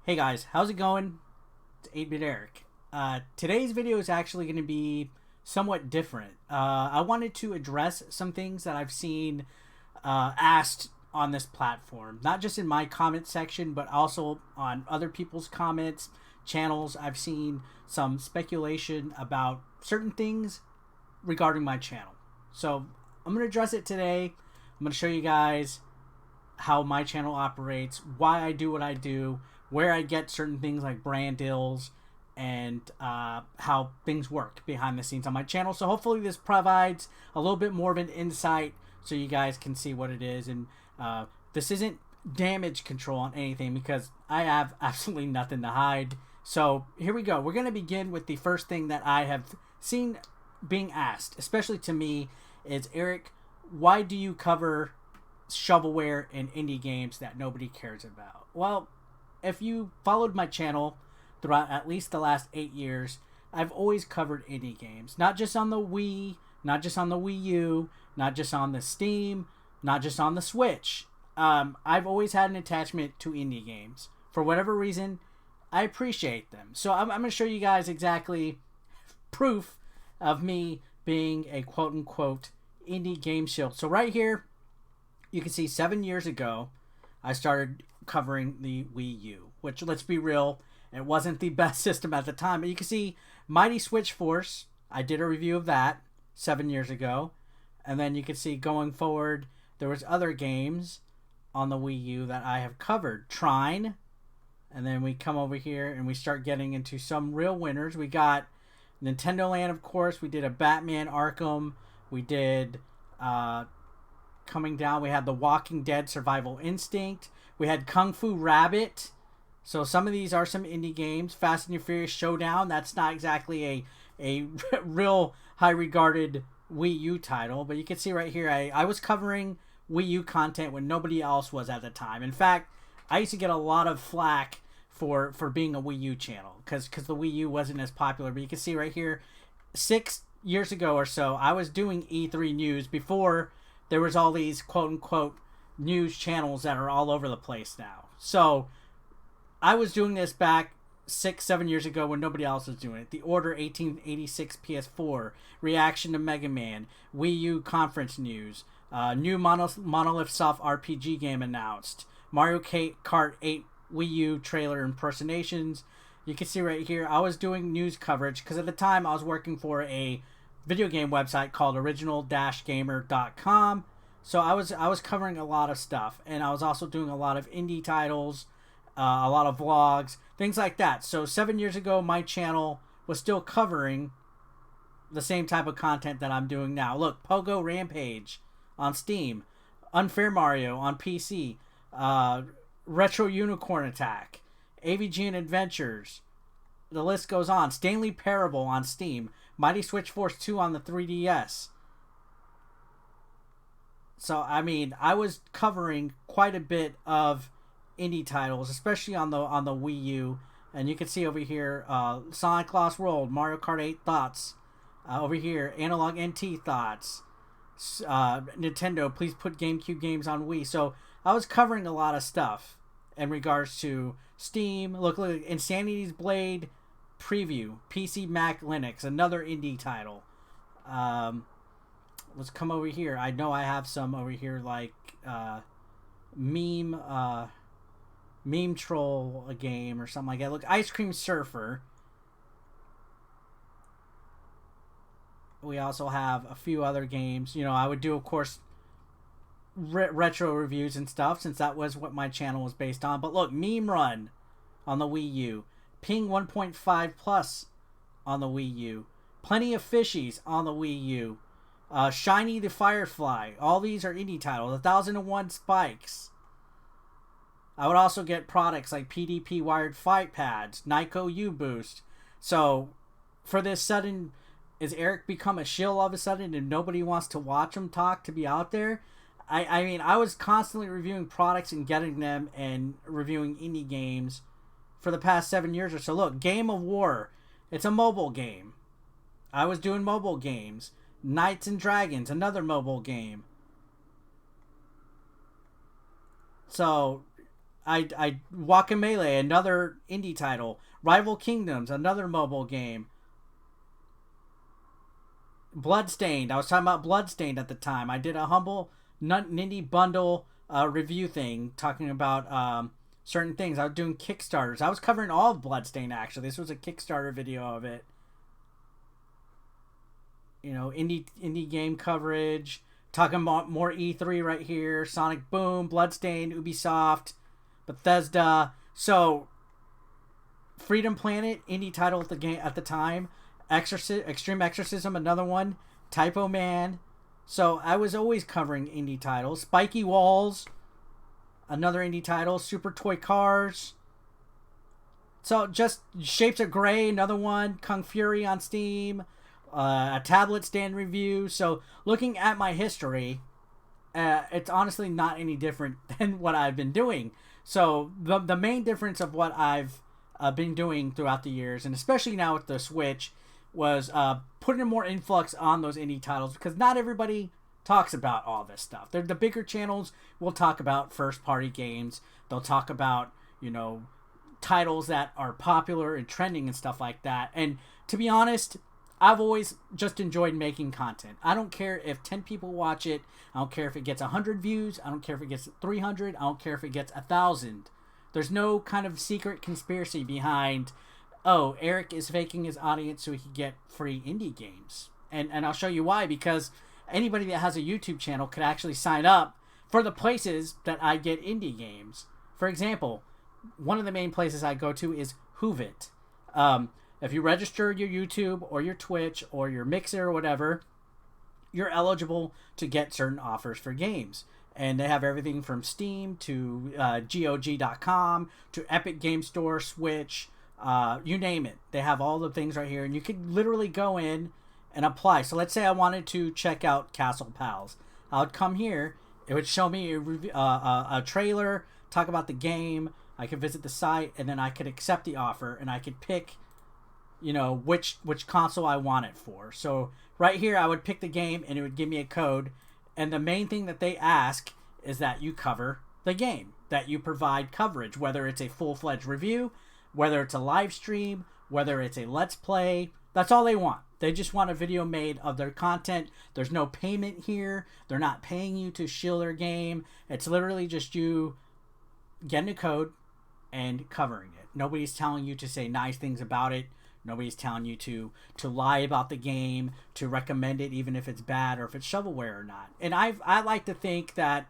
Hey guys, how's it going? It's 8-Bit Eric. Today's video is actually going to be somewhat different. I wanted to address some things that I've seen asked on this platform. Not just in my comment section, but also on other people's comments, channels. I've seen some speculation about certain things regarding my channel. So I'm going to address it today. I'm going to show you guys how my channel operates, why I do what I do, where I get certain things like brand deals, and how things work behind the scenes on my channel. So hopefully this provides a little bit more of an insight so you guys can see what it is. And this isn't damage control on anything because I have absolutely nothing to hide. So here we go. We're going to begin with the first thing that I have seen being asked, especially to me, is Eric, why do you cover shovelware and indie games that nobody cares about? Well, if you followed my channel throughout at least the last 8 years, I've always covered indie games. Not just on the Wii, not just on the Wii U, not just on the Steam, not just on the Switch. I've always had an attachment to indie games. For whatever reason, I appreciate them. So I'm going to show you guys exactly proof of me being a quote-unquote indie game shield. So right here, you can see 7 years ago, I started covering the Wii U, which, let's be real, it wasn't the best system at the time. But you can see Mighty Switch Force, I did a review of that 7 years ago. And then you can see going forward, there was other games on the Wii U that I have covered. Trine. And then we come over here and we start getting into some real winners. We got Nintendo Land, of course. We did a Batman Arkham. We did... coming down, we had The Walking Dead Survival Instinct. We had Kung Fu Rabbit. So some of these are some indie games. Fast and Furious Showdown. That's not exactly a real high regarded Wii U title. But you can see right here, I was covering Wii U content when nobody else was at the time. In fact, I used to get a lot of flack for being a Wii U channel. Because the Wii U wasn't as popular. But you can see right here, 6 years ago or so, I was doing E3 news before there was all these quote-unquote news channels that are all over the place now. So I was doing this back 6-7 years ago when nobody else was doing it. The Order 1886 PS4, reaction to Mega Man, Wii U conference news, new Monolith Soft RPG game announced, Mario Kart 8 Wii U trailer impersonations. You can see right here, I was doing news coverage because at the time I was working for a video game website called original-gamer.com. So I was covering a lot of stuff, and I was also doing a lot of indie titles, a lot of vlogs, things like that. So 7 years ago, my channel was still covering the same type of content that I'm doing now. Look, Pogo Rampage on Steam, Unfair Mario on PC, Retro Unicorn Attack, AVGN Adventures. The list goes on. Stanley Parable on Steam. Mighty Switch Force 2 on the 3DS. So, I mean, I was covering quite a bit of indie titles, especially on the Wii U. And you can see over here, Sonic Lost World, Mario Kart 8 Thoughts. Over here, Analog NT Thoughts. Nintendo, please put GameCube games on Wii. So, I was covering a lot of stuff in regards to Steam. Look, Insanity's Blade preview, PC, Mac, Linux, another indie title. Let's come over here. I know I have some over here like meme troll a game or something like that. Look, Ice Cream Surfer. We also have a few other games. You know, I would do, of course, retro reviews and stuff since that was what my channel was based on. But look, Meme Run on the Wii U. Ping 1.5 Plus on the Wii U. Plenty of Fishies on the Wii U. Shiny the Firefly. All these are indie titles. 1001 Spikes. I would also get products like PDP Wired Fight Pads, Nyko U-Boost. So, for this sudden, is Eric become a shill all of a sudden and nobody wants to watch him talk to be out there? I mean, I was constantly reviewing products and getting them and reviewing indie games for the past 7 years or so. Look, Game of War. It's a mobile game. I was doing mobile games. Knights and Dragons, another mobile game. So, I Guacamelee, another indie title. Rival Kingdoms, another mobile game. Bloodstained. I was talking about Bloodstained at the time. I did a humble Nindy bundle review thing talking about certain things. I was doing Kickstarters. I was covering all of Bloodstained, actually. This was a Kickstarter video of it. You know, indie game coverage. Talking about more E3 right here. Sonic Boom, Bloodstained, Ubisoft, Bethesda. So, Freedom Planet, indie title at the time. Extreme Exorcism, another one. Typo Man. So I was always covering indie titles. Spiky Walls, another indie title. Super Toy Cars. So just Shapes of Grey, another one. Kung Fury on Steam. A tablet stand review. So looking at my history, it's honestly not any different than what I've been doing. So the main difference of what I've been doing throughout the years, and especially now with the Switch, was putting more influx on those indie titles, because not everybody talks about all this stuff. The bigger channels will talk about first-party games. They'll talk about, you know, titles that are popular and trending and stuff like that. And to be honest, I've always just enjoyed making content. I don't care if 10 people watch it. I don't care if it gets 100 views. I don't care if it gets 300. I don't care if it gets 1,000. There's no kind of secret conspiracy behind, oh, Eric is faking his audience so he can get free indie games. And I'll show you why. Because anybody that has a YouTube channel could actually sign up for the places that I get indie games. For example, one of the main places I go to is Hooft. If you register your YouTube or your Twitch or your Mixer or whatever, you're eligible to get certain offers for games. And they have everything from Steam to GOG.com to Epic Game Store, Switch, you name it. They have all the things right here. And you could literally go in and apply. So let's say I wanted to check out Castle Pals. I would come here. It would show me a trailer, talk about the game. I could visit the site, and then I could accept the offer, and I could pick, you know, which console I want it for. So right here, I would pick the game, and it would give me a code. And the main thing that they ask is that you cover the game, that you provide coverage, whether it's a full-fledged review, whether it's a live stream, whether it's a let's play. That's all they want. They just want a video made of their content. There's no payment here. They're not paying you to shill their game. It's literally just you getting a code and covering it. Nobody's telling you to say nice things about it. Nobody's telling you to lie about the game, to recommend it even if it's bad or if it's shovelware or not. And I like to think that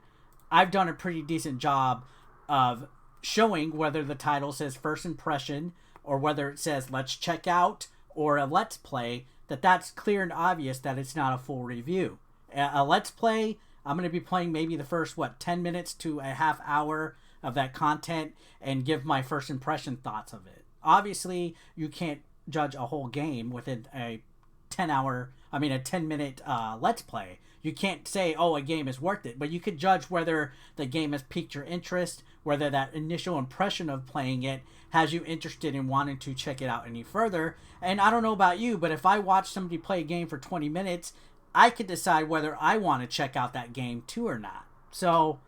I've done a pretty decent job of showing whether the title says first impression or whether it says let's check out or a let's play, that's clear and obvious that it's not a full review. A let's play, I'm going to be playing maybe the first, 10 minutes to a half hour of that content and give my first impression thoughts of it. Obviously, you can't judge a whole game within a 10-minute let's play. You can't say, oh, a game is worth it, but you could judge whether the game has piqued your interest, whether that initial impression of playing it has you interested in wanting to check it out any further. And I don't know about you, but if I watch somebody play a game for 20 minutes, I could decide whether I want to check out that game too or not. So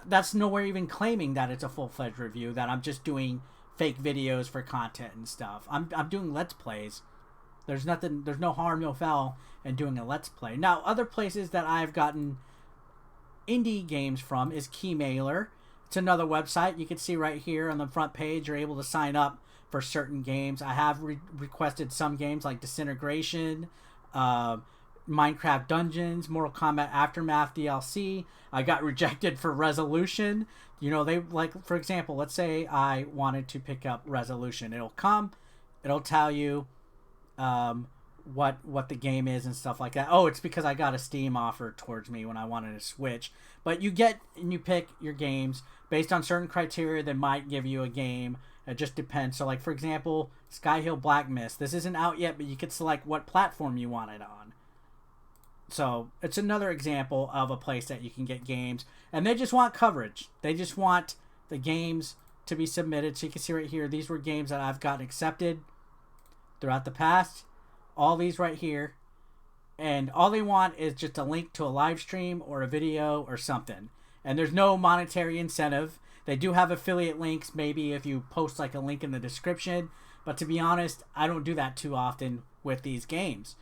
that's nowhere even claiming that it's a full-fledged review, that I'm just doing fake videos for content and stuff. I'm doing let's plays. There's no harm, no foul in doing a let's play. Now, other places that I've gotten indie games from is Keymailer. It's another website. You can see right here on the front page, you're able to sign up for certain games. I have requested some games like Disintegration, Minecraft Dungeons, Mortal Kombat Aftermath DLC. I got rejected for Resolution. You know, they, like, for example, let's say I wanted to pick up Resolution. It'll tell you what the game is and stuff like that. Oh, it's because I got a Steam offer towards me when I wanted to switch. But you get and you pick your games based on certain criteria that might give you a game. It just depends. So, like, for example, Sky Hill Black Mist. This isn't out yet, but you could select what platform you want it on. So, it's another example of a place that you can get games. And they just want coverage. They just want the games to be submitted. So, you can see right here, these were games that I've gotten accepted throughout the past. All these right here. And all they want is just a link to a live stream or a video or something. And there's no monetary incentive. They do have affiliate links, maybe if you post like a link in the description. But to be honest, I don't do that too often with these games.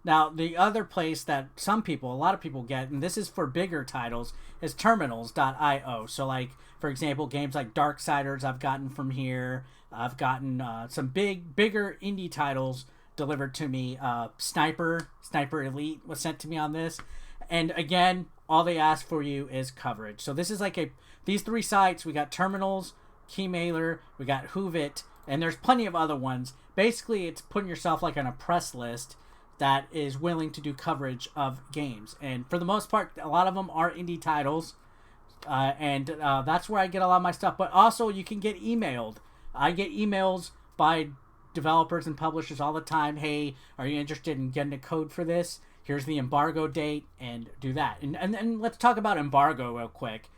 Now, the other place that a lot of people get, and this is for bigger titles, is terminals.io. So, like, for example, games like Darksiders I've gotten from here. I've gotten some bigger indie titles delivered to me. Sniper Elite was sent to me on this. And again, all they ask for you is coverage. So this is like these 3 sites. We got Terminals, Keymailer, we got Hooft, and there's plenty of other ones. Basically, it's putting yourself like on a press list that is willing to do coverage of games. And for the most part, a lot of them are indie titles. And that's where I get a lot of my stuff. But also, you can get emailed. I get emails by developers and publishers all the time. Hey, are you interested in getting a code for this? Here's the embargo date, and do that. And let's talk about embargo real quick.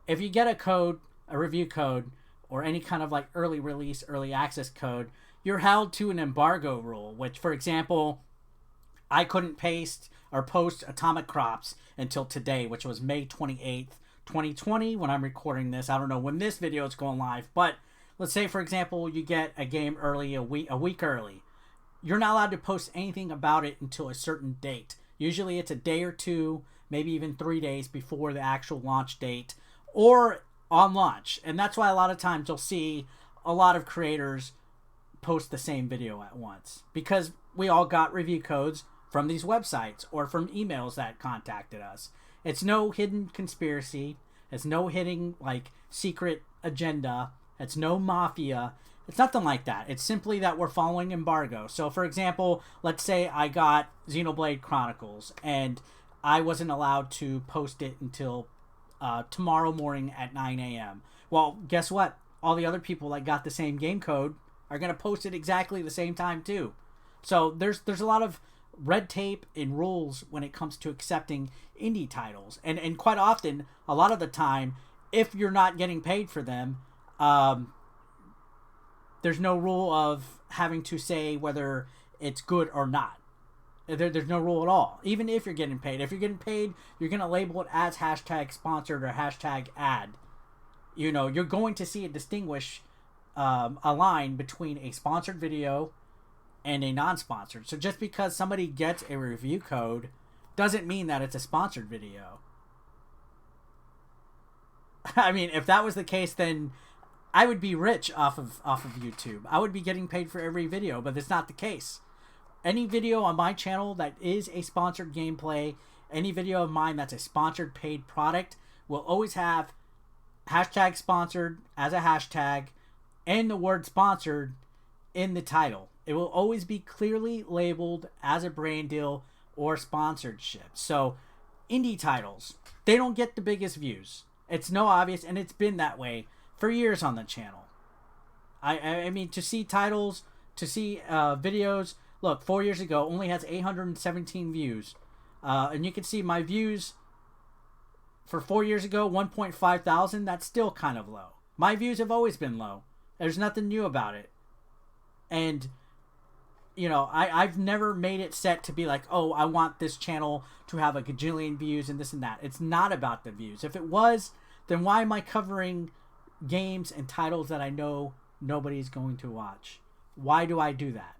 If you get a code, a review code, or any kind of like early release, early access code, you're held to an embargo rule, which, for example, I couldn't paste or post Atomic Crops until today, which was May 28th, 2020, when I'm recording this. I don't know when this video is going live, but let's say, for example, you get a game early, a week early. You're not allowed to post anything about it until a certain date. Usually it's a day or 2, maybe even 3 days before the actual launch date, or on launch. And that's why a lot of times you'll see a lot of creators post the same video at once, because we all got review codes from these websites or from emails that contacted us. It's no hidden conspiracy. It's no hidden like secret agenda. It's no mafia. It's nothing like that. It's simply that we're following embargo. So, for example, let's say I got Xenoblade Chronicles and I wasn't allowed to post it until tomorrow morning at 9 a.m. Well, guess what? All the other people that got the same game code are going to post it exactly the same time too. So there's a lot of red tape and rules when it comes to accepting indie titles. And quite often, a lot of the time, if you're not getting paid for them, there's no rule of having to say whether it's good or not. There's no rule at all. Even if you're getting paid. If you're getting paid, you're going to label it as hashtag sponsored or hashtag ad. You know, you're going to see it distinguish a line between a sponsored video and a non-sponsored. So just because somebody gets a review code doesn't mean that it's a sponsored video. I mean, if that was the case, then I would be rich off of YouTube. I would be getting paid for every video, but it's not the case. Any video on my channel that is a sponsored gameplay, any video of mine that's a sponsored paid product, will always have hashtag sponsored as a hashtag and the word sponsored in the title. It will always be clearly labeled as a brand deal or sponsorship. So indie titles, they don't get the biggest views. It's no obvious, and it's been that way for years on the channel. I mean, to see titles, to see videos, look, 4 years ago only has 817 views. And you can see my views for 4 years ago, 1.5 thousand. That's still kind of low. My views have always been low. There's nothing new about it. And, you know, I've never made it set to be like, oh, I want this channel to have a gajillion views and this and that. It's not about the views. If it was, then why am I covering games and titles that I know nobody's going to watch? Why do I do that?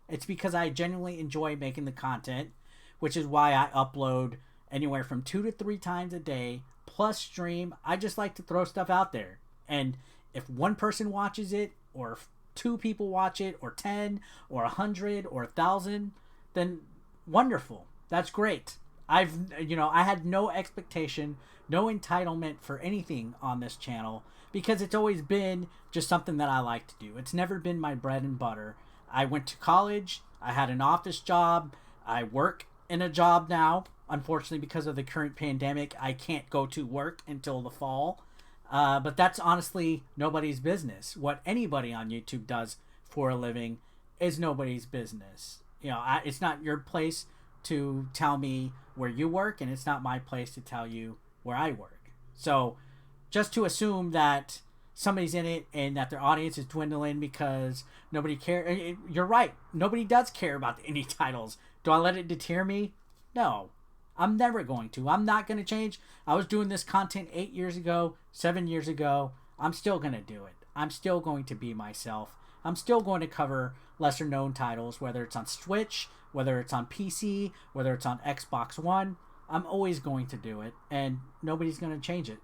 It's because I genuinely enjoy making the content, which is why I upload anywhere from 2 to 3 times a day, plus stream. I just like to throw stuff out there. And if one person watches it, or if 2 people watch it, or 10, or 100, or 1,000, then wonderful. That's great. I had no expectation, no entitlement for anything on this channel, because it's always been just something that I like to do. It's never been my bread and butter. I went to college. I had an office job. I work in a job now. Unfortunately, because of the current pandemic, I can't go to work until the fall. But that's honestly nobody's business. What anybody on YouTube does for a living is nobody's business. You know, it's not your place to tell me where you work, and it's not my place to tell you where I work. So just to assume that somebody's in it and that their audience is dwindling because nobody cares. You're right. Nobody does care about the indie titles. Do I let it deter me? No. I'm never going to. I'm not going to change. I was doing this content 8 years ago, 7 years ago. I'm still going to do it. I'm still going to be myself. I'm still going to cover lesser known titles, whether it's on Switch, whether it's on PC, whether it's on Xbox One. I'm always going to do it, and nobody's going to change it.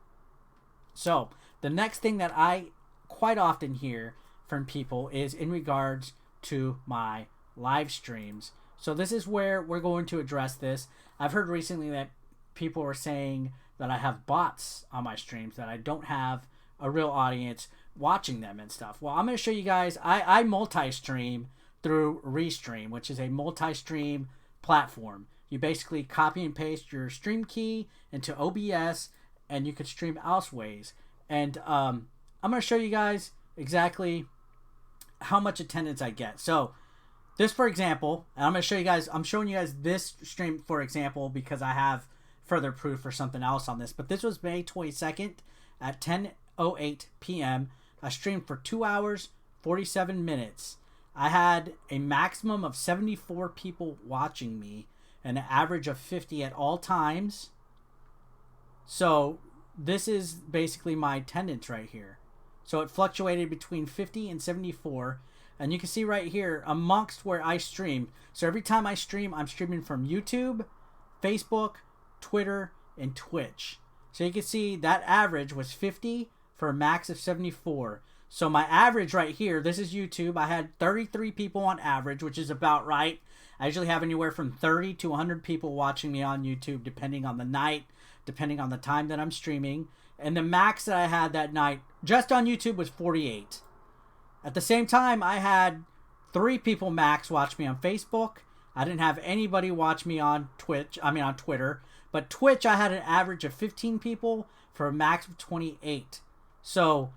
So, the next thing that I quite often hear from people is in regards to my live streams. So this is where we're going to address this. I've heard recently that people are saying that I have bots on my streams, that I don't have a real audience watching them and stuff. Well, I'm going to show you guys. I multi-stream through Restream, which is a multi-stream platform. You basically copy and paste your stream key into OBS, and you could stream elsewise. And I'm going to show you guys exactly how much attendance I get. So this, for example, and I'm going to show you guys, I'm showing you guys this stream, for example, because I have further proof for something else on this. But this was May 22nd at 10:08 p.m. I streamed for 2 hours, 47 minutes. I had a maximum of 74 people watching me, and an average of 50 at all times. So this is basically my attendance right here. So it fluctuated between 50 and 74. And you can see right here amongst where I stream. So every time I stream, I'm streaming from YouTube, Facebook, Twitter, and Twitch. So you can see that average was 50 for a max of 74. So my average right here, this is YouTube. I had 33 people on average, which is about right. I usually have anywhere from 30 to 100 people watching me on YouTube, depending on the night, depending on the time that I'm streaming. And the max that I had that night, just on YouTube, was 48. At the same time, I had 3 people max watch me on Facebook. I didn't have anybody watch me on on Twitter. But Twitch, I had an average of 15 people for a max of 28. So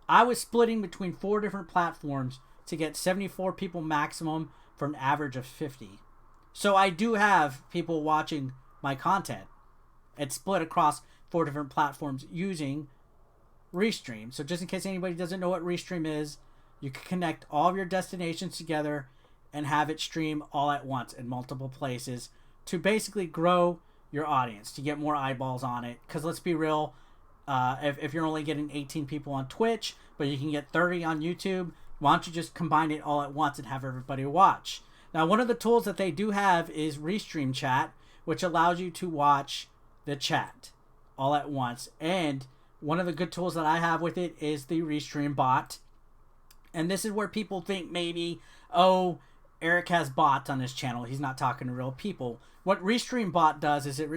I was splitting between 4 different platforms to get 74 people maximum for an average of 50. So I do have people watching my content. It's split across 4 different platforms using Restream. So just in case anybody doesn't know what Restream is, you can connect all of your destinations together and have it stream all at once in multiple places to basically grow your audience, to get more eyeballs on it. Because let's be real, if you're only getting 18 people on Twitch, but you can get 30 on YouTube, why don't you just combine it all at once and have everybody watch? Now, one of the tools that they do have is Restream Chat, which allows you to watch the chat all at once. And one of the good tools that I have with it is the Restream bot. And this is where people think maybe, oh, Eric has bots on his channel. He's not talking to real people. What Restream bot does is it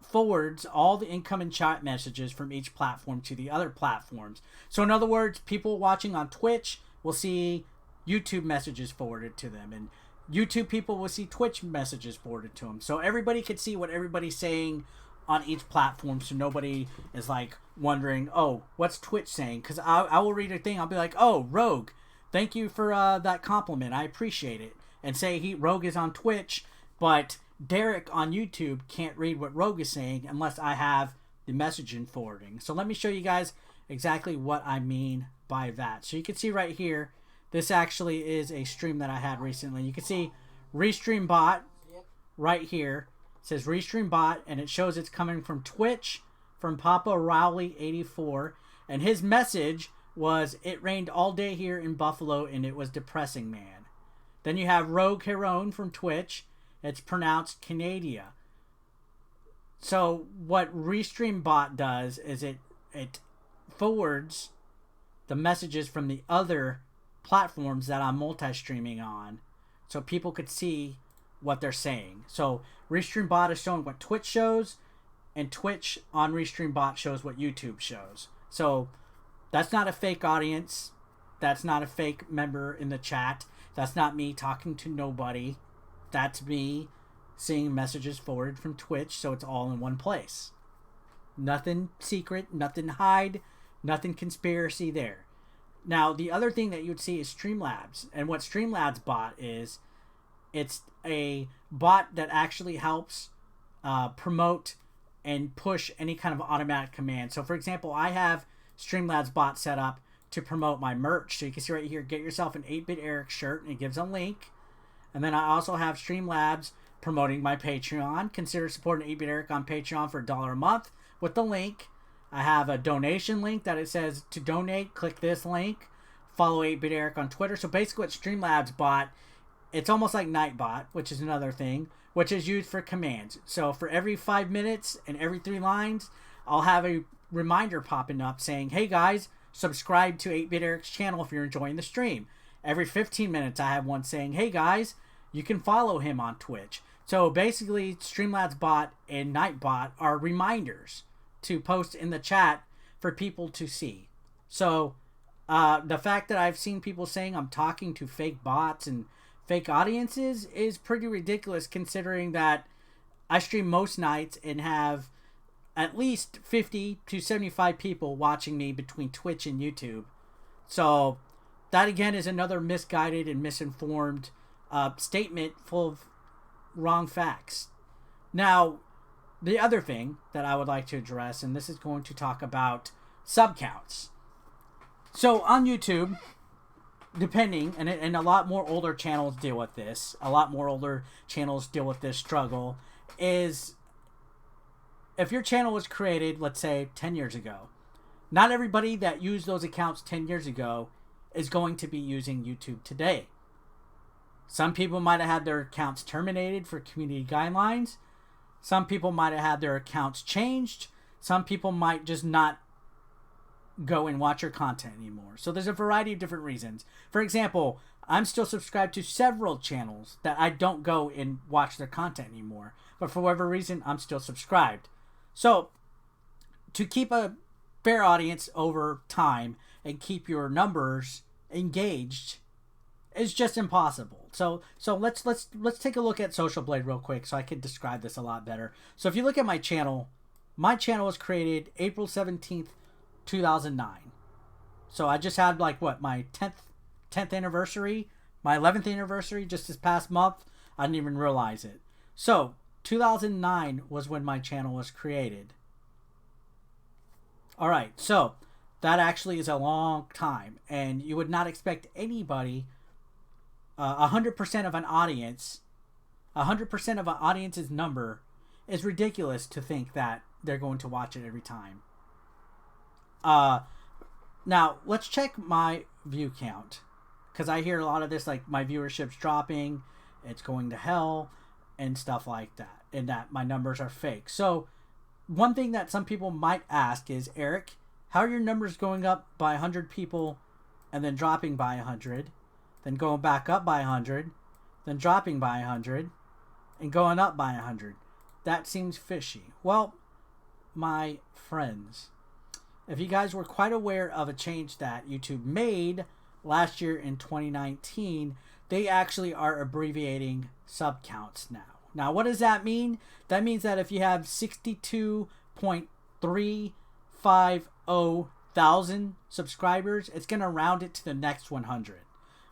forwards all the incoming chat messages from each platform to the other platforms. So in other words, people watching on Twitch will see YouTube messages forwarded to them, and YouTube people will see Twitch messages forwarded to them. So everybody can see what everybody's saying on each platform, so nobody is like wondering, oh, what's Twitch saying? Because I will read a thing, I'll be like, oh, Rogue, thank you for that compliment, I appreciate it. And say Rogue is on Twitch, but Derek on YouTube can't read what Rogue is saying unless I have the messaging forwarding. So let me show you guys exactly what I mean by that. So you can see right here, this actually is a stream that I had recently. You can see Restream bot right here. It says Restream bot, and it shows it's coming from Twitch, from Papa Rowley 84, and his message was, it rained all day here in Buffalo and it was depressing, man. Then you have Rogue Heron from Twitch. It's pronounced Canada. So what Restream bot does is it forwards the messages from the other platforms that I'm multi-streaming on, so people could see what they're saying. So Restream bot is showing what Twitch shows, and Twitch on Restream bot shows what YouTube shows. So that's not a fake audience. That's not a fake member in the chat. That's not me talking to nobody. That's me seeing messages forwarded from Twitch, so it's all in one place. Nothing secret, nothing hide, nothing conspiracy there. Now, the other thing that you'd see is Streamlabs. And what Streamlabs bot is, it's a bot that actually helps promote and push any kind of automatic command. So, for example, I have Streamlabs bot set up to promote my merch. So you can see right here, get yourself an 8-Bit Eric shirt, and it gives a link. And then I also have Streamlabs promoting my Patreon. Consider supporting 8-Bit Eric on Patreon for $1 a month with the link. I have a donation link that it says to donate. Click this link. Follow 8-Bit Eric on Twitter. So basically what Streamlabs bot, it's almost like Nightbot, which is another thing, which is used for commands. So for every 5 minutes and every 3 lines, I'll have a reminder popping up saying, hey guys, subscribe to 8-Bit Eric's channel if you're enjoying the stream. Every 15 minutes I have one saying, hey guys, you can follow him on Twitch. So basically Streamlabs bot and Nightbot are reminders to post in the chat for people to see. So the fact that I've seen people saying I'm talking to fake bots and fake audiences is pretty ridiculous, considering that I stream most nights and have at least 50 to 75 people watching me between Twitch and YouTube. So that again is another misguided and misinformed statement full of wrong facts. Now, the other thing that I would like to address, and this is going to talk about sub counts. So on YouTube, depending, and a lot more older channels deal with this, struggle, is if your channel was created, let's say, 10 years ago, not everybody that used those accounts 10 years ago is going to be using YouTube today. Some people might have had their accounts terminated for community guidelines. Some people might have had their accounts changed. Some people might just not go and watch your content anymore. So there's a variety of different reasons. For example, I'm still subscribed to several channels that I don't go and watch their content anymore. But for whatever reason, I'm still subscribed. So to keep a fair audience over time and keep your numbers engaged is just impossible. So let's take a look at Social Blade real quick so I can describe this a lot better. So if you look at my channel was created April 17th, 2009. So I just had like what, my 10th anniversary, my 11th anniversary just this past month. I didn't even realize it. So 2009 was when my channel was created. All right, so that actually is a long time, and you would not expect anybody, 100% of an audience, 100% of an audience's number is ridiculous to think that they're going to watch it every time. Now let's check my view count, because I hear a lot of this, like my viewership's dropping, it's going to hell, and stuff like that, and that my numbers are fake. So one thing that some people might ask is, Eric, how are your numbers going up by 100 people and then dropping by 100, then going back up by 100, then dropping by 100, and going up by 100? That seems fishy. Well, my friends, if you guys were quite aware of a change that YouTube made last year in 2019, they actually are abbreviating sub counts now. Now, what does that mean? That means that if you have 62.350 thousand subscribers, it's going to round it to the next 100.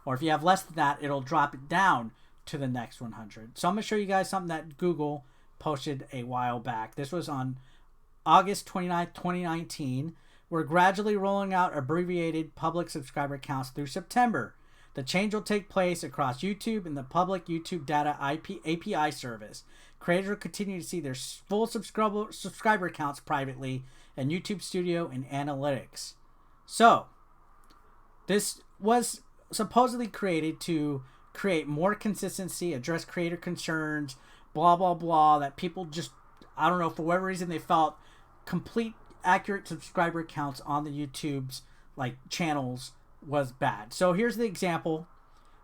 Or if you have less than that, it'll drop it down to the next 100. So I'm going to show you guys something that Google posted a while back. This was on August 29th, 2019. We're gradually rolling out abbreviated public subscriber counts through September. The change will take place across YouTube and the public YouTube data API service. Creators will continue to see their full subscriber counts privately in YouTube Studio and Analytics. So, this was supposedly created to create more consistency, address creator concerns, blah, blah, blah, that people just, I don't know, for whatever reason they felt complete accurate subscriber counts on the YouTube's like channels was bad. So here's the example.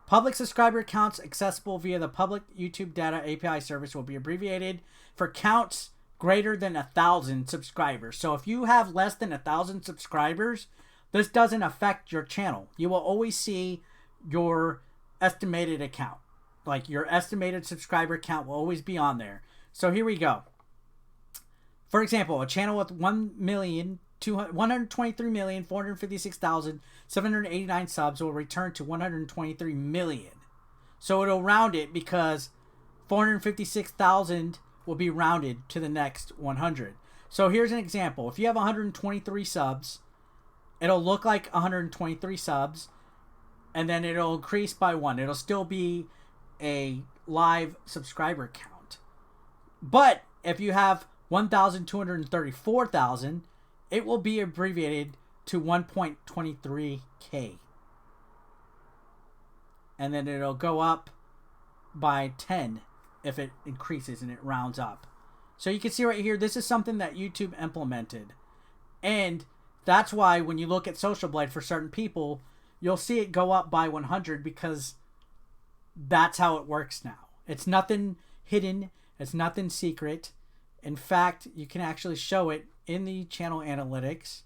Public subscriber counts accessible via the public YouTube data API service will be abbreviated for counts greater than 1,000 subscribers. So if you have less than 1,000 subscribers, this doesn't affect your channel. You will always see your estimated account. Like your estimated subscriber count will always be on there. So here we go. For example, a channel with 123,456,789 subs will return to 123 million. So it'll round it because 456,000 will be rounded to the next 100. So here's an example. If you have 123 subs, it'll look like 123 subs, and then it'll increase by 1. It'll still be a live subscriber count. But if you have 1,234,000, it will be abbreviated to 1.23K. And then it'll go up by 10 if it increases and it rounds up. So you can see right here, this is something that YouTube implemented. And that's why when you look at Social Blade for certain people, you'll see it go up by 100 because that's how it works now. It's nothing hidden. It's nothing secret. In fact, you can actually show it in the channel analytics.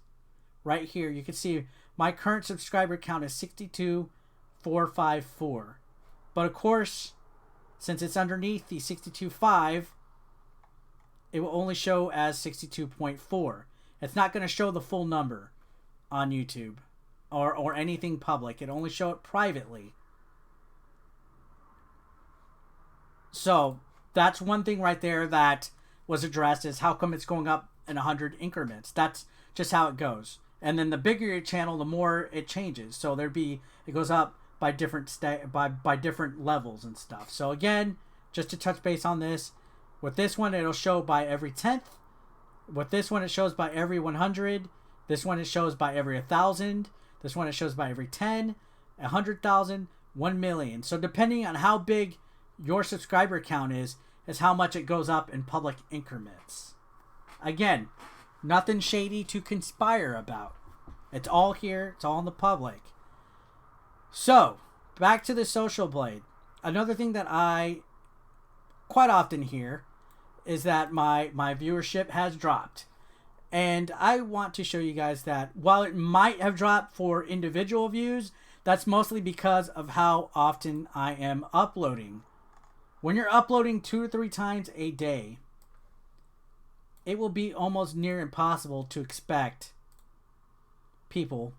Right here, you can see my current subscriber count is 62,454. But of course, since it's underneath the 62.5, it will only show as 62.4. It's not going to show the full number on YouTube or anything public. It only show it privately. So that's one thing right there that was addressed, is how come it's going up in 100 increments. That's just how it goes. And then the bigger your channel, the more it changes. So it goes up by different by different levels and stuff. So again, just to touch base on this, with this one it'll show by every 10th. With this one it shows by every 100. This one it shows by every 1,000. This one it shows by every 10, 100,000, 1 million. So depending on how big your subscriber count is how much it goes up in public increments. Again, nothing shady to conspire about. It's all here. It's all in the public. So, back to the Social Blade. Another thing that I quite often hear is that my viewership has dropped. And I want to show you guys that while it might have dropped for individual views, that's mostly because of how often I am uploading. When you're uploading 2 to 3 times a day, it will be almost near impossible to expect people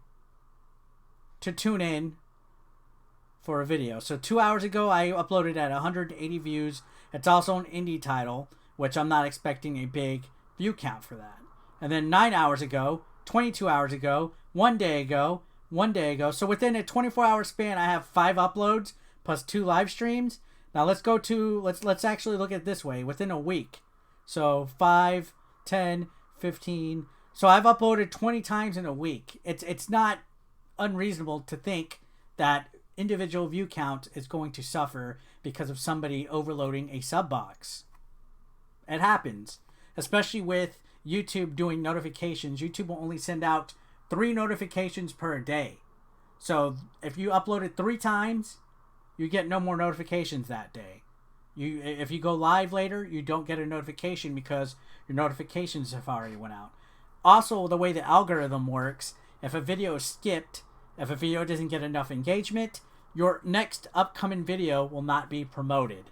to tune in for a video. So 2 hours ago, I uploaded at 180 views. It's also an indie title, which I'm not expecting a big view count for that. And then 9 hours ago, 22 hours ago, 1 day ago, 1 day ago. So within a 24-hour span, I have 5 uploads plus 2 live streams. Now let's actually look at it this way. Within a week. So 5, 10, 15. So I've uploaded 20 times in a week. It's not unreasonable to think that individual view count is going to suffer because of somebody overloading a sub box. It happens. Especially with YouTube doing notifications. YouTube will only send out 3 notifications per day. So if you uploaded 3 times, you get no more notifications that day. If you go live later, you don't get a notification because your notifications have already went out. Also, the way the algorithm works, if a video is skipped, if a video doesn't get enough engagement, your next upcoming video will not be promoted.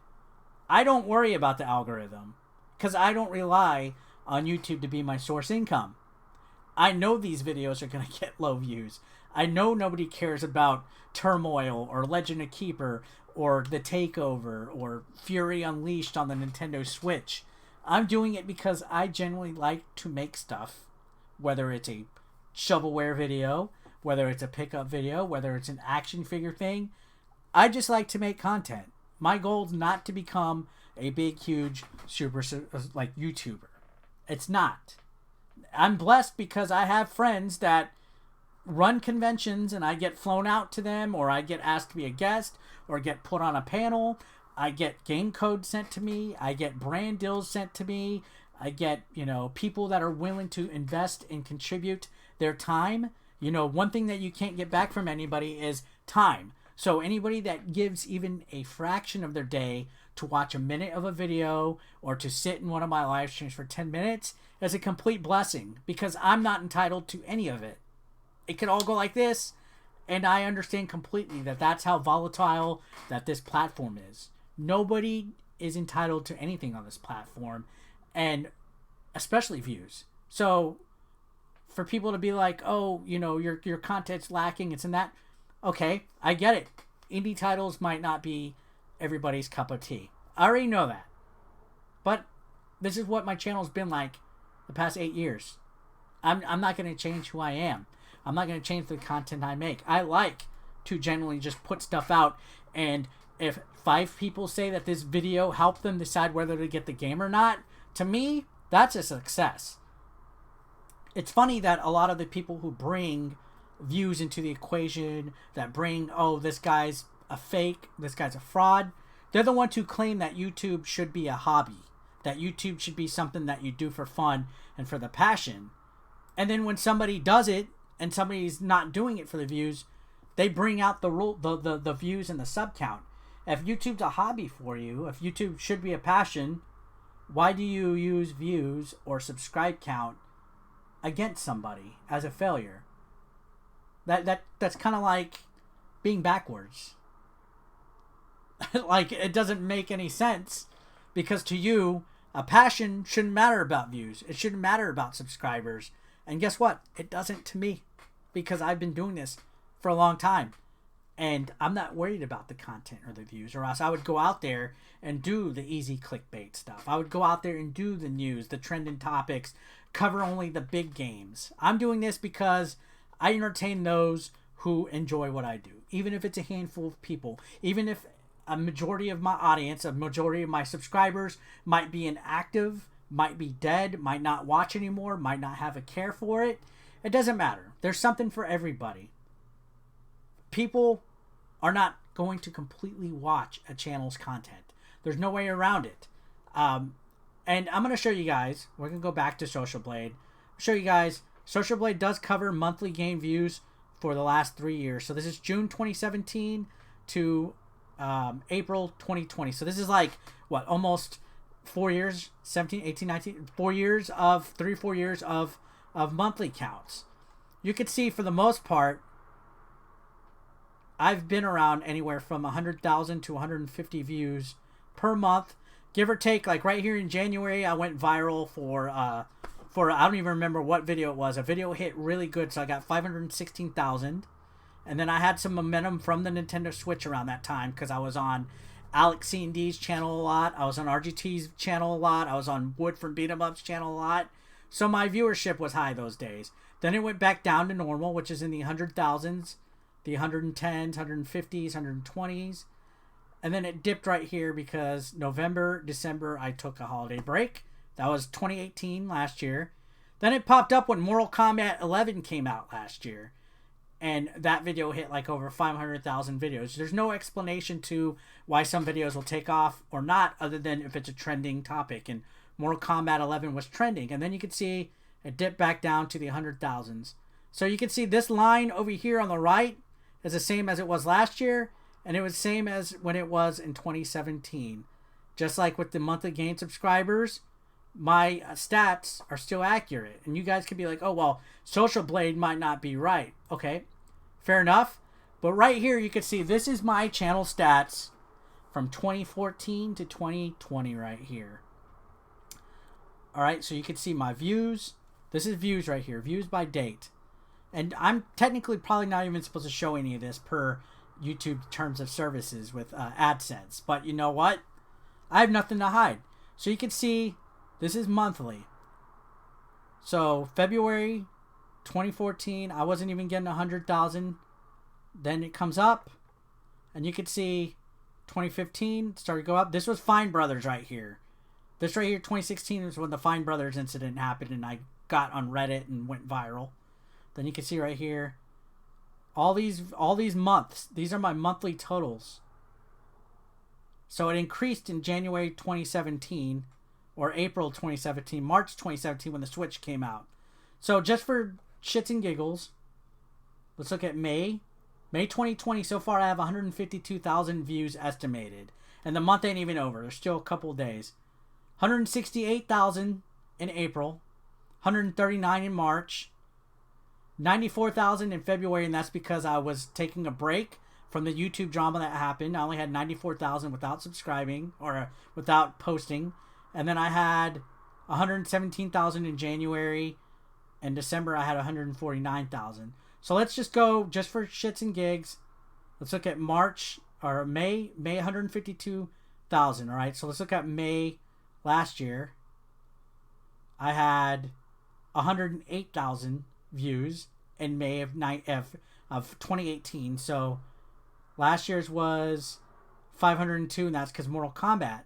I don't worry about the algorithm because I don't rely on YouTube to be my source income. I know these videos are going to get low views. I know nobody cares about Turmoil or Legend of Keeper or The Takeover or Fury Unleashed on the Nintendo Switch. I'm doing it because I generally like to make stuff, whether it's a shovelware video, whether it's a pickup video, whether it's an action figure thing. I just like to make content. My goal is not to become a big, huge, super, like, YouTuber. It's not. I'm blessed because I have friends that run conventions and I get flown out to them, or I get asked to be a guest, or get put on a panel. I get game codes sent to me. I get brand deals sent to me. I get, people that are willing to invest and contribute their time. One thing that you can't get back from anybody is time. So anybody that gives even a fraction of their day to watch a minute of a video or to sit in one of my live streams for 10 minutes is a complete blessing, because I'm not entitled to any of it. It could all go like this, and I understand completely that that's how volatile that this platform is. Nobody is entitled to anything on this platform, and especially views. So for people to be like, oh, your content's lacking, it's in that. Okay, I get it. Indie titles might not be everybody's cup of tea. I already know that. But this is what my channel's been like the past 8 years. I'm not going to change who I am. I'm not going to change the content I make. I like to generally just put stuff out, and if 5 people say that this video helped them decide whether to get the game or not, to me, that's a success. It's funny that a lot of the people who bring views into the equation, that bring, oh, this guy's a fake, this guy's a fraud, they're the ones who claim that YouTube should be a hobby, that YouTube should be something that you do for fun and for the passion. And then when somebody does it and somebody's not doing it for the views, they bring out the views and the sub count. If YouTube's a hobby for you, if YouTube should be a passion, why do you use views or subscribe count against somebody as a failure? That's kind of like being backwards. Like, it doesn't make any sense, because to you, a passion shouldn't matter about views. It shouldn't matter about subscribers. And guess what? It doesn't to me, because I've been doing this for a long time. And I'm not worried about the content or the views, or else I would go out there and do the easy clickbait stuff. I would go out there and do the news, the trending topics, cover only the big games. I'm doing this because I entertain those who enjoy what I do. Even if it's a handful of people, even if a majority of my audience, a majority of my subscribers might be inactive, might be dead, might not watch anymore, might not have a care for it, it doesn't matter. There's something for everybody. People are not going to completely watch a channel's content. There's no way around it. And I'm going to show you guys, we're going to go back to Social Blade, show you guys, Social Blade does cover monthly game views for the last 3 years. So this is June 2017 to April 2020. So this is like, what, almost 4 years, 17, 18, 19, 4 years of, 3 or 4 years of monthly counts. You can see for the most part, I've been around anywhere from 100,000 to 150 views per month, give or take. Like right here in January, I went viral for I don't even remember what video it was. A video hit really good, so I got 516,000. And then I had some momentum from the Nintendo Switch around that time, because I was on Alex C&D's channel a lot. I was on RGT's channel a lot. I was on Wood from Beat 'em Up's channel a lot. So my viewership was high those days. Then it went back down to normal, which is in the 100,000s. The 110s, 150s, 120s. And then it dipped right here because November, December, I took a holiday break. That was 2018, last year. Then it popped up when Mortal Kombat 11 came out last year. And that video hit like over 500,000 videos. There's no explanation to why some videos will take off or not, other than if it's a trending topic. And Mortal Kombat 11 was trending. And then you can see it dipped back down to the 100,000s. So you can see this line over here on the right is the same as it was last year, and it was the same as when it was in 2017. Just like with the monthly game subscribers, my stats are still accurate. And you guys could be like, oh, well, Social Blade might not be right. Okay, fair enough. But right here, you can see this is my channel stats from 2014 to 2020 right here. All right, so you can see my views. This is views right here, views by date. And I'm technically probably not even supposed to show any of this per YouTube terms of services with AdSense. But you know what? I have nothing to hide. So you can see this is monthly. So February 2014, I wasn't even getting 100,000. Then it comes up. And you can see 2015 started to go up. This was Fine Brothers right here. This right here, 2016, is when the Fine Brothers incident happened and I got on Reddit and went viral. Then you can see right here, all these months. These are my monthly totals. So it increased in January 2017, or April 2017, March 2017 when the Switch came out. So just for shits and giggles, let's look at May. May 2020, so far I have 152,000 views estimated. And the month ain't even over. There's still a couple days. 168,000 in April. 139 in March. 94,000 in February, and that's because I was taking a break from the YouTube drama that happened. I only had 94,000 without subscribing or without posting. And then I had 117,000 in January. In December, I had 149,000. So let's just go, just for shits and gigs, let's look at March, or May 152,000, all right? So let's look at May last year. I had 108,000 views in May of 2018. So last year's was 502, and that's because Mortal Kombat.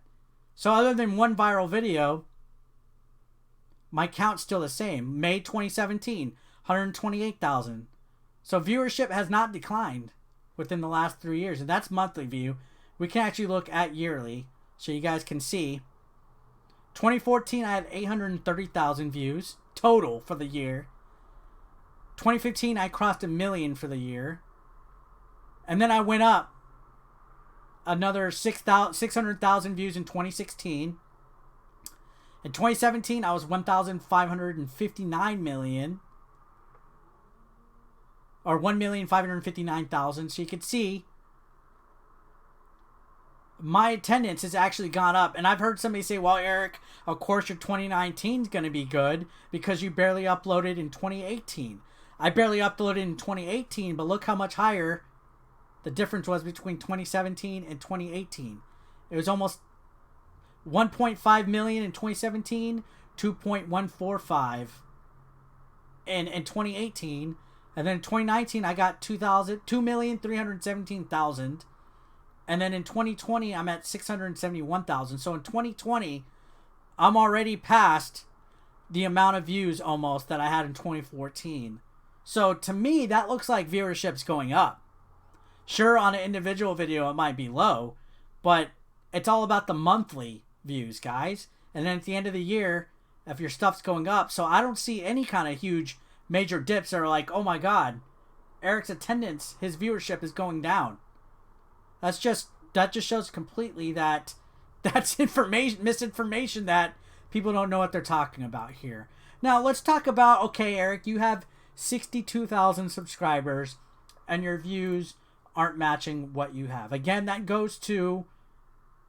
So other than one viral video, my count's still the same. May 2017, 128,000. So viewership has not declined within the last 3 years, and that's monthly view. We can actually look at yearly, so you guys can see. 2014, I had 830,000 views total for the year. 2015, I crossed 1 million for the year. And then I went up another 600,000 views in 2016. In 2017, I was 1,559 million. Or 1,559,000. So you can see my attendance has actually gone up. And I've heard somebody say, well, Eric, of course your 2019 is going to be good because you barely uploaded in 2018. I barely uploaded in 2018, but look how much higher the difference was between 2017 and 2018. It was almost 1.5 million in 2017, 2.145 in 2018. And then in 2019, I got 2,317,000. And then in 2020, I'm at 671,000. So in 2020, I'm already past the amount of views almost that I had in 2014. So to me, that looks like viewership's going up. Sure, on an individual video, it might be low, but it's all about the monthly views, guys. And then at the end of the year, if your stuff's going up, so I don't see any kind of huge major dips that are like, oh my god, Eric's attendance, his viewership is going down. That just shows completely that that's misinformation that people don't know what they're talking about here. Now let's talk about, okay, Eric, you have 62,000 subscribers and your views aren't matching what you have. Again, that goes to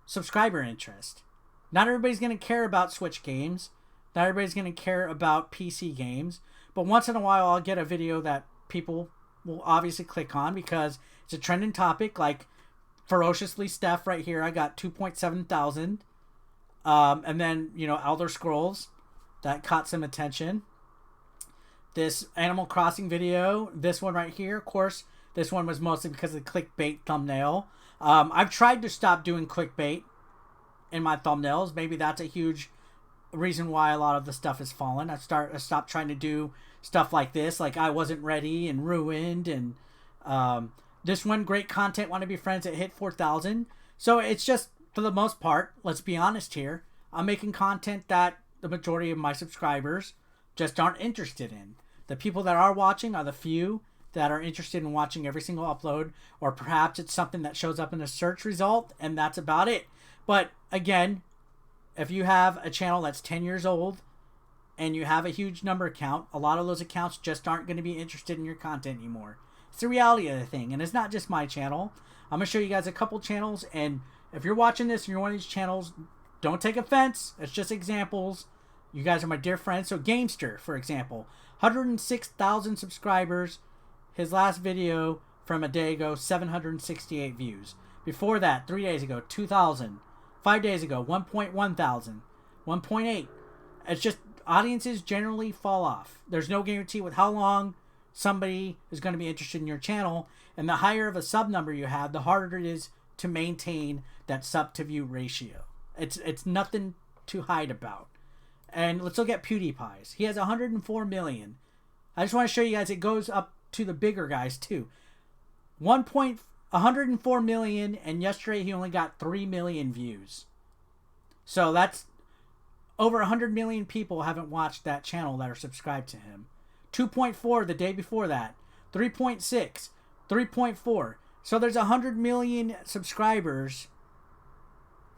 subscriber interest. Not everybody's going to care about Switch games. Not everybody's going to care about PC games. But once in a while, I'll get a video that people will obviously click on because it's a trending topic, like Ferociously Steph right here. I got 2.7 thousand. And then, you know, Elder Scrolls. That caught some attention. This Animal Crossing video. This one right here. Of course, this one was mostly because of the clickbait thumbnail. I've tried to stop doing clickbait in my thumbnails. Maybe that's a huge reason why a lot of the stuff has fallen. I stopped trying to do stuff like this, like I wasn't ready and ruined, and this one, great content, want to be friends, it hit 4,000. So it's just, for the most part, let's be honest here, I'm making content that the majority of my subscribers just aren't interested in. The people that are watching are the few that are interested in watching every single upload, or perhaps it's something that shows up in a search result, and that's about it. But again, if you have a channel that's 10 years old and you have a huge number count, a lot of those accounts just aren't going to be interested in your content anymore. It's the reality of the thing, and it's not just my channel. I'm going to show you guys a couple channels, and if you're watching this and you're one of these channels, don't take offense. It's just examples. You guys are my dear friends. So Gamester, for example, 106,000 subscribers. His last video from a day ago, 768 views. Before that, 3 days ago, 2,000. 5 days ago, 1.1 thousand. 1.8. It's just, audiences generally fall off. There's no guarantee with how long somebody is going to be interested in your channel. And the higher of a sub number you have, the harder it is to maintain that sub to view ratio. It's nothing to hide about. And let's look at PewDiePie's. He has 104 million. I just want to show you guys, it goes up to the bigger guys too. 104 million, and yesterday he only got 3 million views. So that's over 100 million people haven't watched that channel that are subscribed to him. 2.4 the day before that. 3.6. 3.4. So there's 100 million subscribers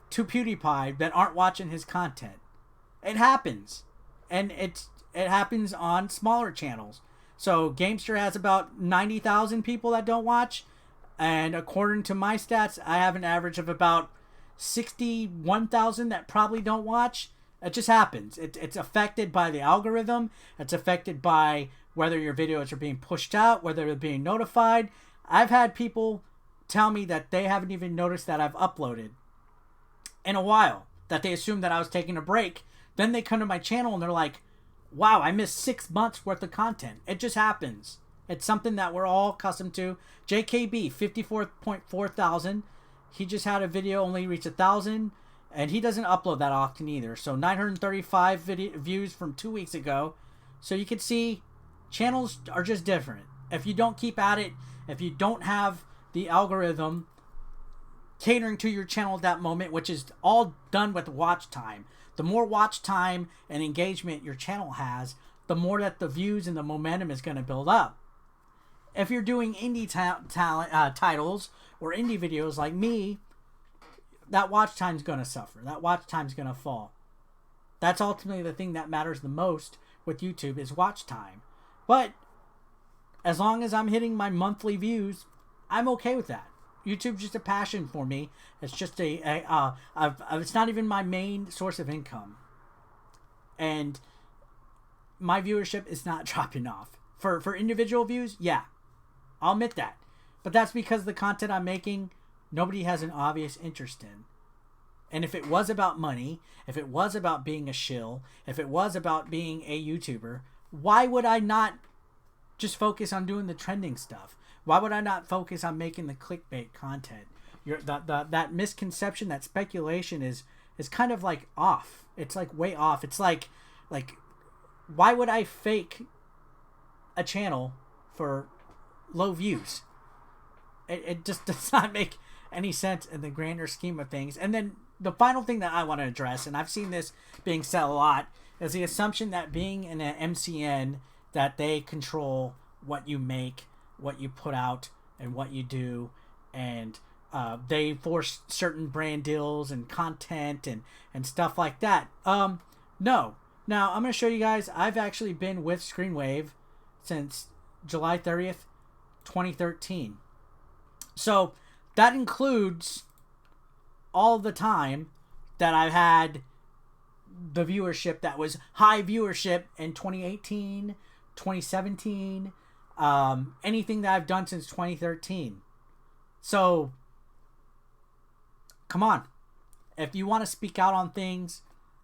to PewDiePie that aren't watching his content. It happens. And it happens on smaller channels. So Gamester has about 90,000 people that don't watch. And according to my stats, I have an average of about 61,000 that probably don't watch. It just happens. It's affected by the algorithm. It's affected by whether your videos are being pushed out, whether they're being notified. I've had people tell me that they haven't even noticed that I've uploaded in a while, that they assume that I was taking a break. Then they come to my channel and they're like, wow, I missed 6 months worth of content. It just happens. It's something that we're all accustomed to. JKB, 54.4 thousand. He just had a video only reach 1,000, and he doesn't upload that often either. So 935 views from 2 weeks ago. So you can see channels are just different. If you don't keep at it, if you don't have the algorithm catering to your channel at that moment, which is all done with watch time. The more watch time and engagement your channel has, the more that the views and the momentum is going to build up. If you're doing indie titles or indie videos like me, that watch time's going to suffer. That watch time's going to fall. That's ultimately the thing that matters the most with YouTube is watch time. But as long as I'm hitting my monthly views, I'm okay with that. YouTube's just a passion for me. It's just it's not even my main source of income. And my viewership is not dropping off. For individual views, yeah, I'll admit that. But that's because the content I'm making, nobody has an obvious interest in. And if it was about money, if it was about being a shill, if it was about being a YouTuber, why would I not just focus on doing the trending stuff? Why would I not focus on making the clickbait content? That misconception, that speculation is kind of like off. It's like way off. It's like why would I fake a channel for low views? It just does not make any sense in the grander scheme of things. And then the final thing that I want to address, and I've seen this being said a lot, is the assumption that being in an MCN, that they control what you make, what you put out, and what you do, and they force certain brand deals and content and stuff like that. No. Now, I'm going to show you guys, I've actually been with Screenwave since July 30th, 2013. So, that includes all the time that I've had the viewership that was high viewership in 2018, 2017, anything that I've done since 2013. So, come on. If you want to speak out on things,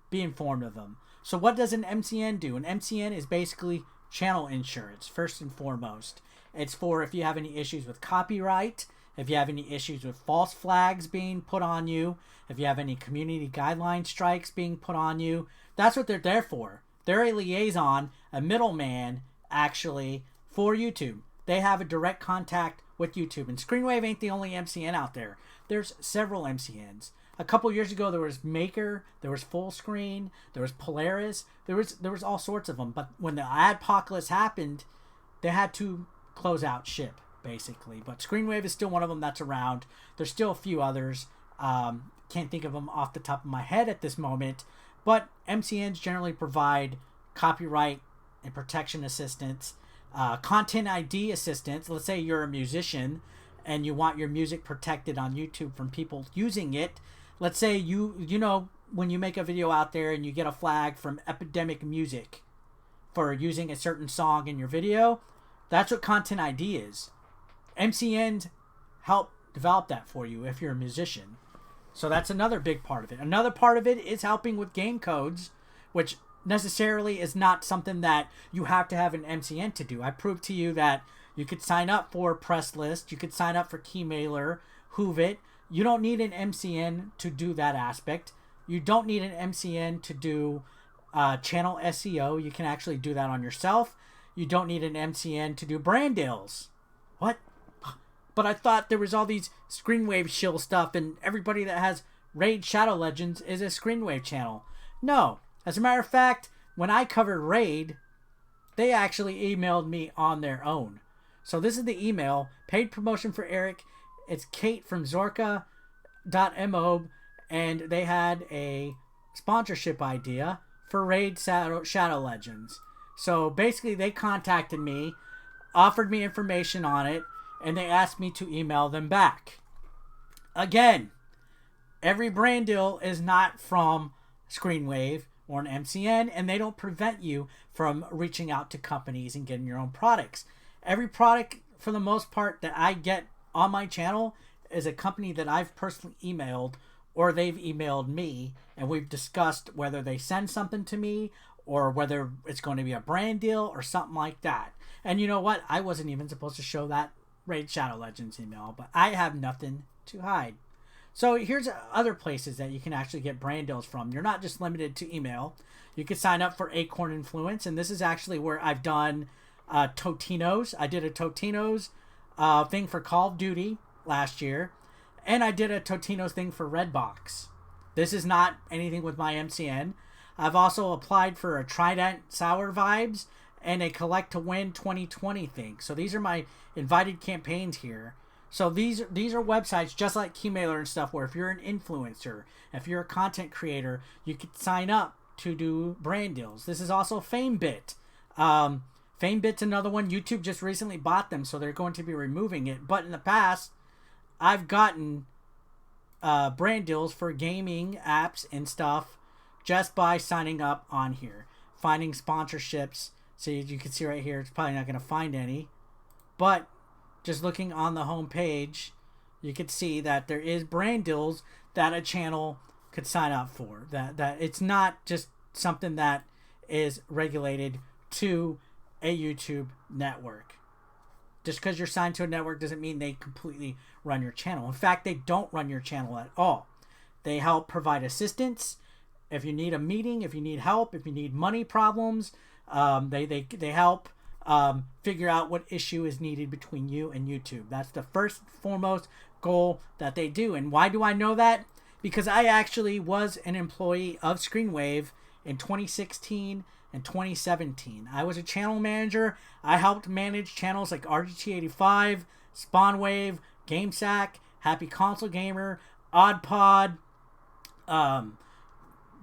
be informed of them. So what does an MCN do? An MCN is basically channel insurance, first and foremost. It's for if you have any issues with copyright, if you have any issues with false flags being put on you, if you have any community guideline strikes being put on you. That's what they're there for. They're a liaison, a middleman, actually, for YouTube. They have a direct contact with YouTube. And Screenwave ain't the only MCN out there. There's several MCNs. A couple years ago, there was Maker, there was Full Screen, there was Polaris, there was all sorts of them. But when the adpocalypse happened, they had to close out ship, basically. But Screenwave is still one of them that's around. There's still a few others. Can't think of them off the top of my head at this moment. But MCNs generally provide copyright and protection assistance, content ID assistance. Let's say you're a musician and you want your music protected on YouTube from people using it. Let's say you know when you make a video out there and you get a flag from Epidemic Music for using a certain song in your video, that's what content ID is. MCNs help develop that for you if you're a musician. So that's another big part of it. Another part of it is helping with game codes, which necessarily is not something that you have to have an MCN to do. I proved to you that you could sign up for Press List, you could sign up for Keymailer, Hooft. You don't need an MCN to do that aspect. You don't need an MCN to do channel SEO. You can actually do that on yourself. You don't need an MCN to do brand deals. What? But I thought there was all these Screenwave shill stuff and everybody that has Raid Shadow Legends is a Screenwave channel. No. As a matter of fact, when I covered Raid, they actually emailed me on their own. So this is the email. Paid promotion for Eric. It's Kate from Zorka.mo, and they had a sponsorship idea for Raid Shadow Legends. So basically they contacted me, offered me information on it, and they asked me to email them back. Again, every brand deal is not from Screenwave or an MCN, and they don't prevent you from reaching out to companies and getting your own products. Every product, for the most part, that I get on my channel is a company that I've personally emailed, or they've emailed me, and we've discussed whether they send something to me or whether it's going to be a brand deal or something like that. And you know what? I wasn't even supposed to show that Raid Shadow Legends email, but I have nothing to hide. So here's other places that you can actually get brand deals from. You're not just limited to email. You can sign up for Acorn Influence, and this is actually where I've done Totino's. I did a Totino's thing for Call of Duty last year, and I did a Totino's thing for Redbox. This is not anything with my MCN. I've also applied for a Trident Sour Vibes and a Collect to Win 2020 thing. So these are my invited campaigns here. So these are websites just like Keymailer and stuff where if you're an influencer, if you're a content creator, you could sign up to do brand deals. This is also FameBit. FameBit's another one. YouTube just recently bought them, so they're going to be removing it. But in the past, I've gotten brand deals for gaming apps and stuff just by signing up on here. Finding sponsorships. So you can see right here, it's probably not going to find any. But just looking on the home page, you can see that there is brand deals that a channel could sign up for. That it's not just something that is regulated to a YouTube network. Just because you're signed to a network doesn't mean they completely run your channel. In fact, they don't run your channel at all. They help provide assistance. If you need a meeting, if you need help, if you need money problems, they help figure out what issue is needed between you and YouTube. That's the first foremost goal that they do. And why do I know that? Because I actually was an employee of Screenwave in 2016 and 2017. I was a channel manager. I helped manage channels like RGT85, Spawnwave, GameSack, Happy Console Gamer, OddPod,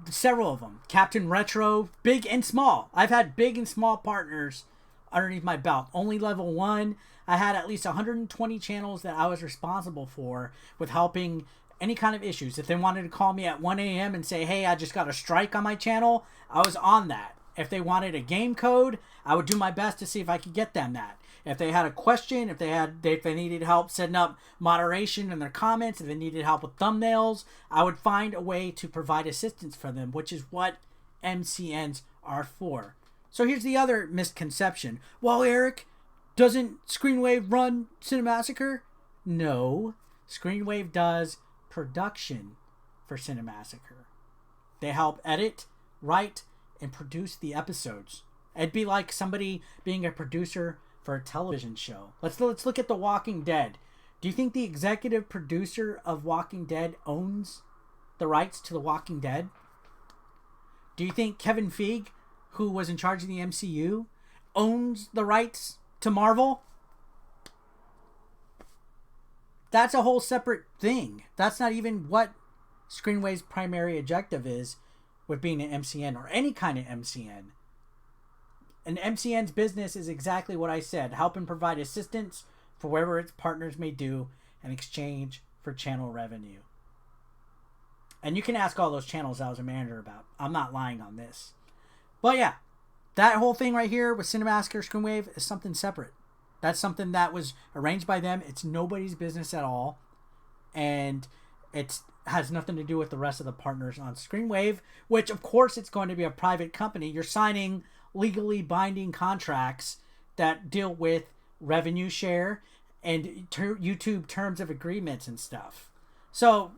several of them. Captain Retro, big and small. I've had big and small partners underneath my belt. Only level 1. I had at least 120 channels that I was responsible for with helping any kind of issues. If they wanted to call me at 1 a.m. and say, hey, I just got a strike on my channel, I was on that. If they wanted a game code, I would do my best to see if I could get them that. If they had a question, if they needed help setting up moderation in their comments, if they needed help with thumbnails, I would find a way to provide assistance for them, which is what MCNs are for. So here's the other misconception. Well, Eric, doesn't Screenwave run Cinemassacre? No. Screenwave does production for Cinemassacre. They help edit, write, and produce the episodes. It'd be like somebody being a producer for a television show. Let's look at The Walking Dead. Do you think the executive producer of Walking Dead owns the rights to The Walking Dead? Do you think Kevin Feige, who was in charge of the MCU, owns the rights to Marvel? That's a whole separate thing. That's not even what Screenwave's primary objective is with being an MCN or any kind of MCN. An MCN's business is exactly what I said. Help and provide assistance for whatever its partners may do in exchange for channel revenue. And you can ask all those channels I was a manager about. I'm not lying on this. But yeah, that whole thing right here with Cinemassacre Screenwave is something separate. That's something that was arranged by them. It's nobody's business at all. And it has nothing to do with the rest of the partners on Screenwave, which of course it's going to be a private company. You're signing legally binding contracts that deal with revenue share and YouTube terms of agreements and stuff. So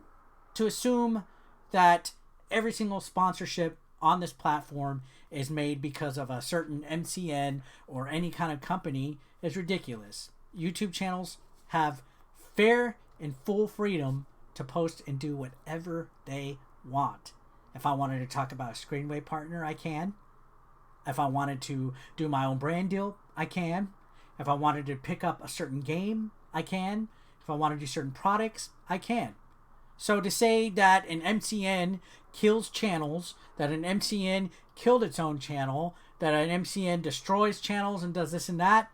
to assume that every single sponsorship on this platform is made because of a certain MCN or any kind of company is ridiculous. YouTube channels have fair and full freedom to post and do whatever they want. If I wanted to talk about a Screenwave partner, I can. If I wanted to do my own brand deal, I can. If I wanted to pick up a certain game, I can. If I want to do certain products, I can. So to say that an MCN kills channels, that an MCN killed its own channel, that an MCN destroys channels and does this and that,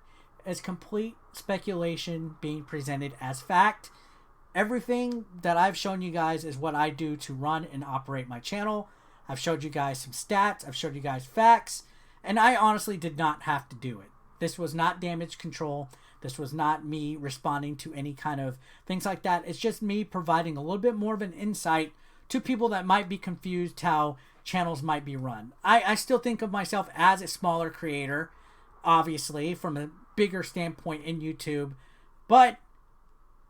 is complete speculation being presented as fact. Everything that I've shown you guys is what I do to run and operate my channel. I've showed you guys some stats. I've showed you guys facts. And I honestly did not have to do it. This was not damage control. This was not me responding to any kind of things like that. It's just me providing a little bit more of an insight to people that might be confused how channels might be run. I still think of myself as a smaller creator, obviously, from a bigger standpoint in YouTube. But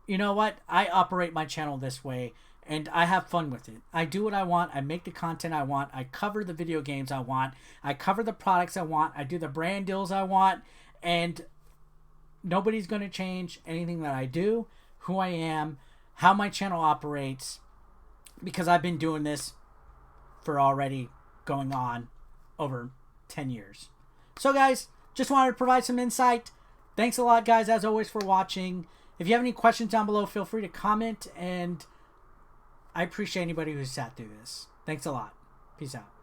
you know what? I operate my channel this way. and I have fun with it. I do what I want. I make the content I want. I cover the video games I want. I cover the products I want. I do the brand deals I want. And nobody's going to change anything that I do, who I am, how my channel operates, because I've been doing this for already going on over 10 years. So guys, just wanted to provide some insight. Thanks a lot, guys, as always, for watching. If you have any questions down below, feel free to comment, and I appreciate anybody who sat through this. Thanks a lot. Peace out.